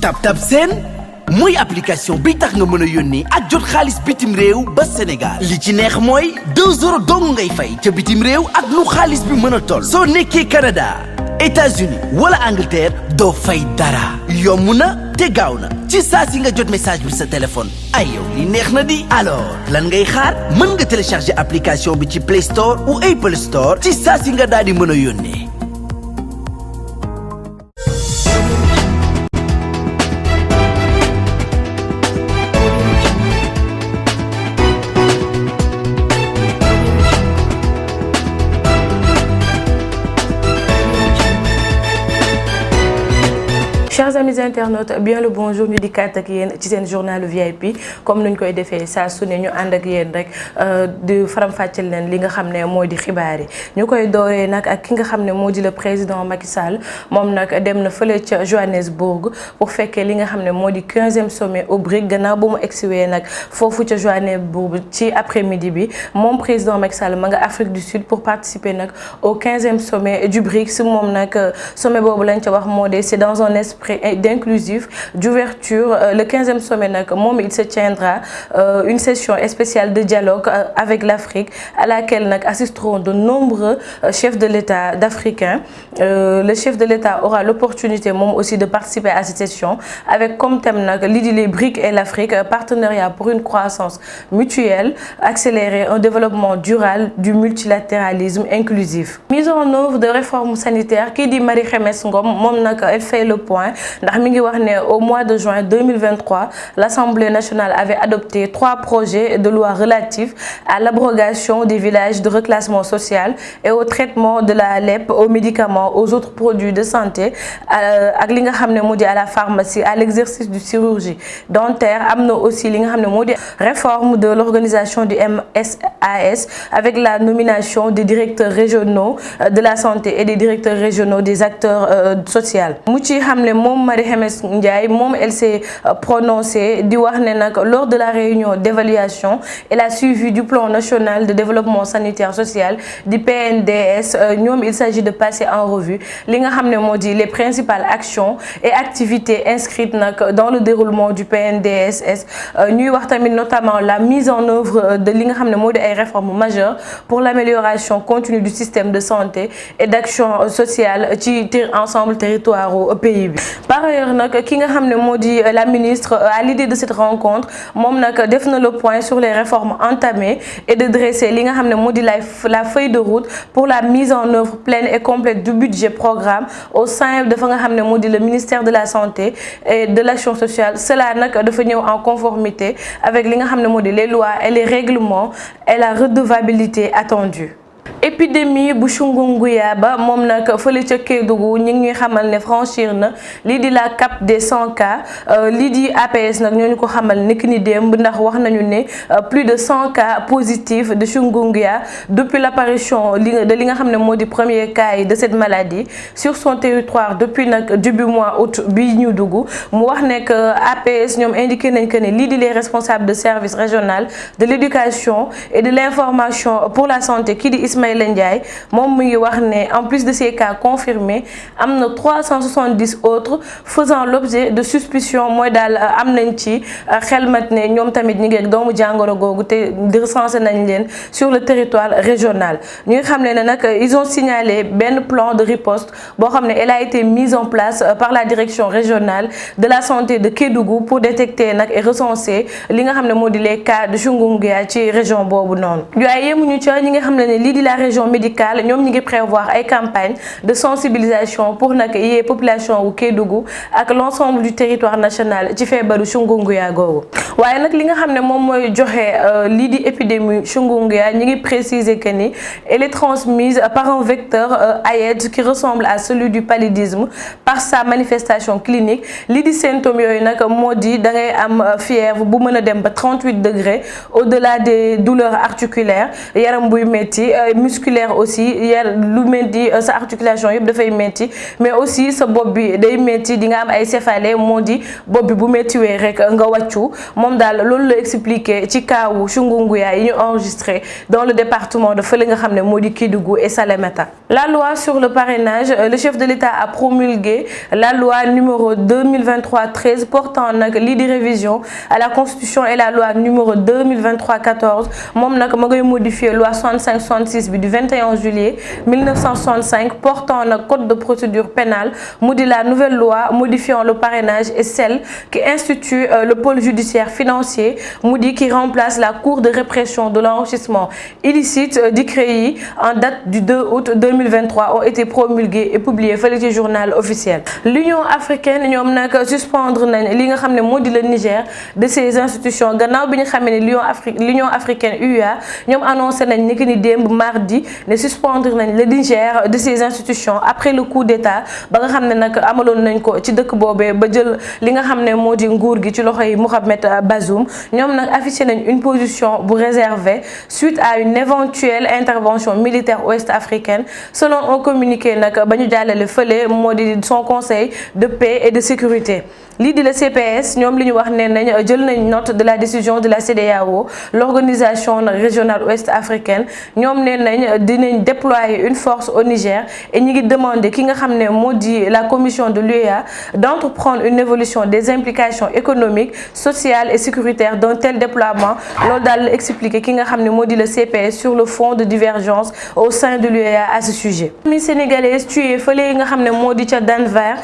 TapTap Send mooy application bi tax nga mën a yónnee ak jot xaalis bitim réew ba Sénégal li ci neex mooy 2 € dong ngay fay ca bitim réew ak lu xaalis bi mën a toll soo nekkee Canada États-Unis wala Angleterre doo fay dara yomb na te gaaw na ci saa si nga jot message bi sa téléphone ay yow li neex na di alors lan ngay xaar mën nga télécharger application bi ci Play Store ou Apple Store ci saa si nga daal di mën a yónnee. Chers amis internautes, bien le bonjour, ñu dikkaat ak yéen ci seen journal VIP comme nuñ koy defee saa su ne ñu ànd ak yéen rek di faram-fàcceel leen li nga xam ne moo di xibaar yi ñu koy dooree nag ak ki nga xam ne moo di le président Macky Sall moom nag dem na fële ca Johannesburg pour fekkee li nga xam ne moo di 15e sommet au BRICS gannaaw bu mu egsiwee nag foofu ca Johannesburg ci après-midi bi moom président Macky Sall ma nga Afrique du Sud pour participer nag au 15e sommet du BRICS moom nag sommet boobu lañ ca wax moo di c'est dans un esprit d'inclusif, d'ouverture. Le 15e sommet, il se tiendra une session spéciale de dialogue avec l'Afrique à laquelle assisteront de nombreux chefs de l'État d'Africains. Le chef de l'État aura l'opportunité aussi de participer à cette session avec comme thème les BRICS et l'Afrique, partenariat pour une croissance mutuelle, accélérer un développement durable du multilatéralisme inclusif. Mise en œuvre de réformes sanitaires qui dit Marie-Khemesse Ngom, elle fait le point. Au mois de juin 2023, l'Assemblée nationale avait adopté 3 projets de loi relatifs à l'abrogation des villages de reclassement social et au traitement de la lèpre, aux médicaments, aux autres produits de santé, à la pharmacie, à l'exercice de chirurgie dentaire, amno aussi réforme de l'organisation du MSAS avec la nomination des directeurs régionaux de la santé et des directeurs régionaux des acteurs sociaux. Marie-Khemesse Ndiaye, elle s'est prononcée lors de la réunion d'évaluation et la suivi du plan national de développement sanitaire social du PNDS. Il s'agit de passer en revue les principales actions et activités inscrites dans le déroulement du PNDSS. Nous avons notamment la mise en œuvre de réformes majeures pour l'amélioration continue du système de santé et d'action sociale qui ensemble territoire au pays. Par ailleurs, la ministre, à l'idée de cette rencontre, a fait le point sur les réformes entamées et de dresser la feuille de route pour la mise en œuvre pleine et complète du budget programme au sein de le ministère de la Santé et de l'Action sociale. Cela de venir en conformité avec les lois et les règlements et la redevabilité attendue. Épidémie bu Chikungunya mom nak feulé ci Kédougou ñi ngi xamal né franchir na li di la cap des 100 cas li di APS nak ñoo ñu ko xamal nek ni demb ndax wax nañu né plus de 100 cas positifs de Chikungunya depuis l'apparition de li nga xamné modi premier cas de cette maladie sur son territoire depuis nak début mois août bi ñu duggu mu wax né que APS ñom indiqué nañ que né li di les responsables de service régional de l'éducation et de l'information pour la santé qui di Ismaïla Ndiaye moom mu ngi wax ne en plus de ces cas confirmés am na 370 autres faisant l'objet de suspicion mooy daal am nañ ci xelmat ne ñoom tamit ñi ngi ak doomu jàngoro googu te recensé nañ leen sur le territoire régional. ñu ngi xam ne nag ils ont signalé benn plan de riposte boo xam ne elle a été mise en place par la direction régionale de la santé de Kédougou pour détecter nag et recenser li nga xam ne moo di les cas de Chikungunya ci région boobu noonu. waaye yemuñu ca ñi nga xam ne lii di la région médicale ñom ñi ngi prévoir ay campagne de sensibilisation pour nak yee population wu Kédougou ak l'ensemble du territoire national ci feebaru Chikungunya googu. waaye nak li nga xamné mom moy joxé li di épidémie Chikungunya ñi ngi préciser que ni elle est transmise par un vecteur Aedes qui ressemble à celui du paludisme par sa manifestation clinique. Li di symptômes yoy nak modi da ngay am fièvre bu mëna dem ba 38 degrés au-delà des douleurs articulaires yaram buy metti musculaire aussi lu mel di sa articulation yëpp dafay metti mais aussi sa bopp bi day metti di nga am ay céphalée moo di bopp bi bu méttiwee rek nga wàccu moom daal loolu la expliqué ci kaawu chikungunya yi ñu enregistré dans le département de fële nga xam ne moo di Kédougou et Salémata. La loi sur le parrainage, le chef de l'État a promulgué la loi numéro 2023-13 portant nag lii di révision à la constitution et la loi numéro 2023-14 moom nag ma ngay modifier loi 65-66 bi du 21 juillet 1965 portant nag code de procédure pénale mu di la nouvelle loi modifiant le parrainage et celle qui institue le pôle judiciaire financier mu di qui remplace la cour de répression de l'enrichissement illicite di CREI en date du 2 août 2023 ont été promulgués et publiés fële ci journal officiel. L'Union africaine ñoom nag suspendre nañ li nga xam ne moo di le Niger de ses institutions gannaaw bi ñu xamee ne l'Union africaine UA ñoom annoncé nañ ni que ni démb mardi ne suspendre nañ le Niger de ses institutions après le coup d'état ba nga xam ne nag amaloon nañ ko ci dëkk boobee ba jël li nga xam ne moo di nguur gi ci loxoy Mohamed Bazoum ñoom nag affiché nañ une position bu réservée suite à une éventuelle intervention militaire ouest-africaine selon un communiqué nag ba ñu jàllale fële moo di son conseil de paix et de sécurité. Lii di le CPS ñoom li ñu wax ne nañ jël nañ note de la décision de la CEDEAO l'organisation régionale ouest-africaine ñoom ne nañ dinañ déployer une force au Niger et ñi ngi demander ki nga xam ne moo di la commission de l'UEA d'entreprendre une évolution des implications économiques, sociales et sécuritaires d'un tel déploiement loolu daal la expliquer ki nga xam ne moo di le CPS sur le fond de divergence au sein de l'UEA à ce sujet. Famille sénégalaise tuée fële nga xam ne moo di ca Denver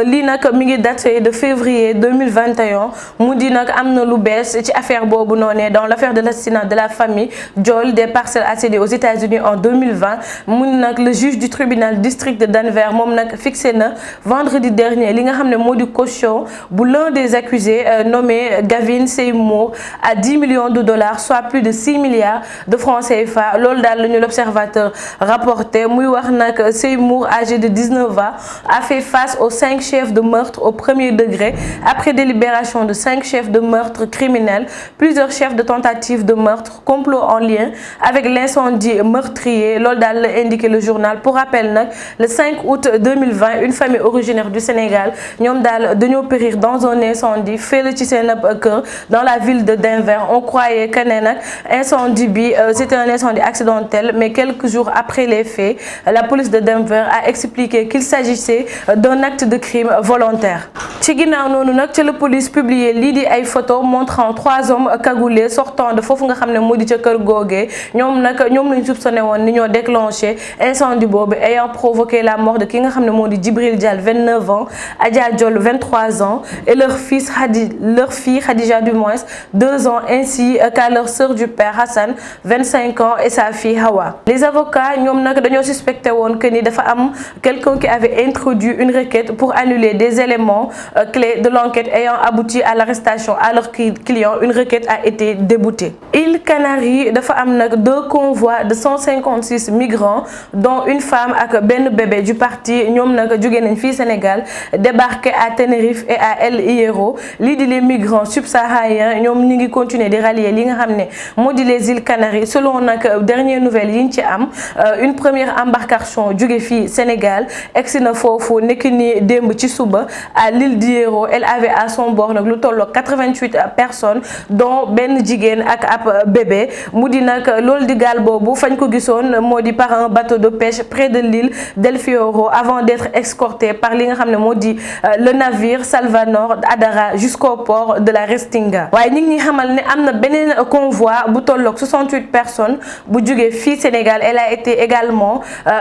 lii nag mi ngi daté de février 2021 mu di nag am na lu bees ci affaire boobu noonu dans l'affaire de l'assassinat de la famille Diol des Parcelles Assainies aux États-Unis en 2020 mu nag le juge du tribunal district de Denver moom nag fixé na vendredi dernier li nga xam ne moo di caution bu l'un des accusés nommé Gavin Seymour à 10 millions de dollars soit plus de 6 milliards de francs CFA loolu daal la ñu l'observateur rapporté muy wax nag Seymour âgé de 19 ans a fait face aux 5 chefs de meurtre au premier degré après délibération de 5 chefs de meurtre criminels, plusieurs chefs de tentative de meurtre, complot en lien avec l'incendie meurtrier, loolu daal la indiqué le journal. Pour rappel nag, le 5 août 2020, une famille originaire du Sénégal ñoom daal dañoo périr dans un incendie fële ci seen kër dans la ville de Denver. On croyait que ne nag incendie bi c'était un incendie accidentel, mais quelques jours après les faits, la police de Denver a expliqué qu'il s'agissait d'un acte de crime volontaire. Ci ginnaaw noonu nag ci la police publié lii di ay photos montrant 3 hommes cagoulés sortant de foofu nga xam ne moo di ca kër googee ñoom lañ soupçonné woon ni ñoo déclenché incendie boobu ayant provoqué la mort de ki nga xam ne moo di Djibril Dial 29 ans, Adja Diol 23 ans et leur fille Khadija du moins 2 ans ainsi qu'à leur sœur du père Hassan 25 ans et sa fille Hawa. Les avocats ñoom nag dañoo suspecté woon que ni dafa am quelqu'un qui avait introduit une requête pour annuler des éléments clés de l'enquête ayant abouti à l'arrestation à leur client. Une requête a été déboutée. Îles Canaries dafa am nag 2 convois de 156 migrants dont une femme ak benn bébé du parti ñoom nag jóge nañ fii Sénégal débarqué à Tenerife et à El Hierro. Lii di les migrants subsahariens ñoom ñi ngi continuer di rallier li nga xam ne moo di les îles Canaries. Selon nag dernière nouvelle yi ñu ci am une première embarcation jóge fii Sénégal egsi na foofu nekk ni démb ci suba à l'île d'Hierro. Elle avait à son bord nag lu tolloog 88 personnes dont benn jigéen ak ab bébé mu di nag loolu di gaal boobu fañ ko gisoon moo di par un bateau de pêche près de l'île d'El Fierro avant d'être escorté par li nga xam ne moo di le navire Salvanor Adara jusqu'au port de la Restinga. waaye ñu ngi xamal ne am na beneen convoi bu tolloog 68 personnes bu jóge fii Sénégal. Elle a été également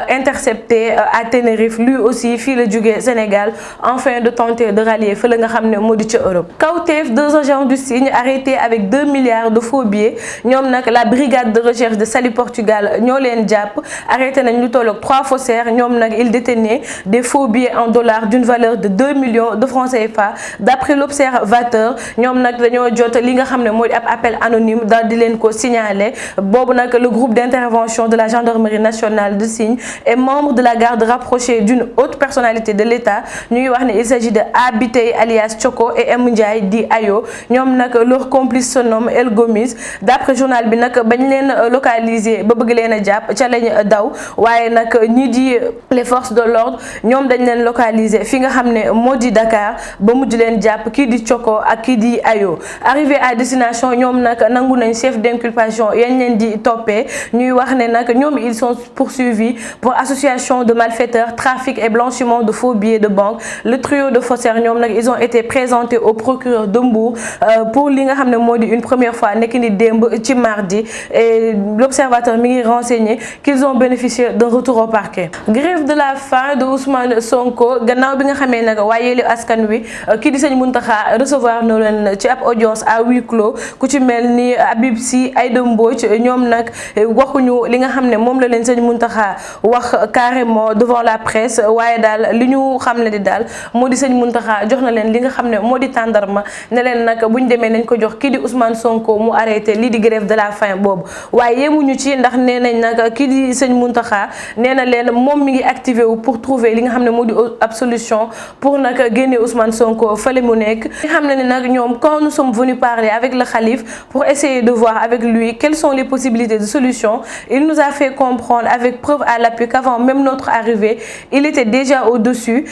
interceptée à Tenerife, lui aussi fii la jóge Sénégal afin de tenter de rallier fële nga xam ne moo di ca Europe. Kawteef 2 agents du Cygne arrêtés avec 2 milliards de faux billets ñoom nag la brigade de recherche de Saly Portugal ñoo leen jàpp arrêté nañ lu tolloog 3 faussaires ñoom nag ils détenaient des faux billets en dollars d'une valeur de 2 millions de francs CFA. D'après l'observateur ñoom nag dañoo jot li nga xam ne moo di ab appel anonyme daal di leen ko signaler boobu nag le groupe d'intervention de la gendarmerie nationale de Cygne est membre de la garde rapprochée d'une haute personnalité de l'État. Ñuy wax ne il s'agit de Abité Sey alias Choco et M Ndiaye di Ayo ñoom nag leur complice se nomme El Gomis. D'après journal bi nag bañ leen localiser ba bëgg leen a jàpp ca lañ daw waaye nag ñi di les forces de l'ordre ñoom dañ leen localiser fi nga xam ne moo di Dakar ba mujj leen jàpp kii di Choco ak kii di Ayo. Arrivé à destination ñoom nag nangu nañ chef d'inculpation yañ leen di toppee ñuy wax ne nag ñoom ils sont poursuivis pour association de malfaiteurs, trafic et blanchiment de faux billets de banque. Le trio de faussaires ñoom nag ils ont été présentés au procureur de Mbour pour li nga xam ne moo di une première fois nekk ni démb ci mardi et l'observateur mi ngi renseigné qu'ils ont bénéficié d'un retour au parquet. Grève de la faim de Ousmane Sonko gannaaw bi nga xamee nag waa Yewwi Askan Wi kii di Sëñ Mountakha recevoir na leen ci ab audience à huis clos ku ci mel ni Habib Sy Aïda Mbodj ñoom nag waxuñu li nga xam ne moom la leen Sëñ Mountakha wax carrément devant la presse waaye daal li ñu xam ne di daal moo di Sëñ Mountakha jox na leen li nga xam ne moo di tàndarma ne leen nag buñ demee nañ ko jox kii di Ousmane Sonko mu arrêté lii di grève de la faim boobu waaye yemuñu ci ndax nee nañ nag kii di Sëñ Mountakha nee na leen moom mi ngi activé wu pour trouver li nga xam ne moo di ab solution pour nag génne Ousmane Sonko fële mu nekk. nga xam ne nag ñoom quand nous sommes venus parler avec le khalife pour essayer de voir avec lui quelles sont les possibilités de solution, il nous a fait comprendre avec preuve à l'appui qu'avant même notre arrivée il était déjà au-dessus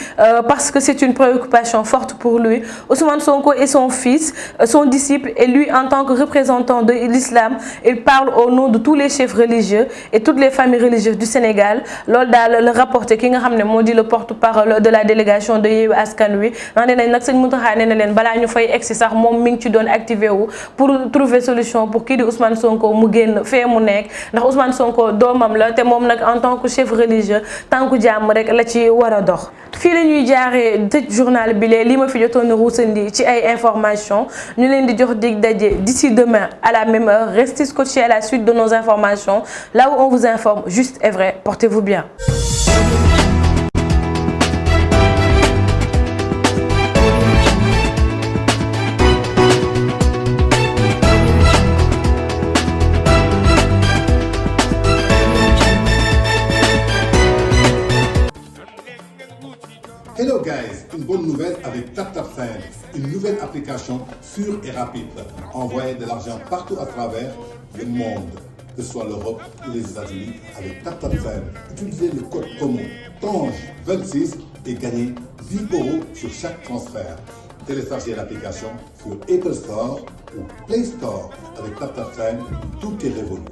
parce que c'est une préoccupation forte pour lui. Ousmane Sonko est son fils, son disciple et lui en tant que représentant de l'islam il parle au nom de tous les chefs religieux et toutes les familles religieuses du Sénégal. Loolu daal le rapporté ki nga xam ne moo di le porte-parole de la délégation de Yewwi Askan Wi ndax nee nañ nag Sëñ Mountakha nee na leen balaa ñu fay egsi sax moom mi ngi ci doon activé wu pour trouver solution pour kii di Ousmane Sonko mu génn fee mu nekk ndax Ousmane Sonko doomam la te moom nag en tant que chef religieux tànku jàmm rek la ci war a dox. fii la ñuy jaaree tëj journal bi li ma fi jotoon a ruusandi ci ay informations ñu leen di jox dig daje d'ici demain à la même heure. Restez scotchés à la suite de nos informations là où on vous informe juste et vrai. Portez-vous bien. Hello guys, une bonne nouvelle avec TapTapSend, une nouvelle application sûre et rapide. Envoyez de l'argent partout à travers le monde, que ce soit l'Europe ou les États-Unis, avec TapTapSend. Utilisez le code promo TANGE26 et gagnez 10 € sur chaque transfert. Téléchargez l'application sur Apple Store ou Play Store. Avec TapTapSend, tout est révolu.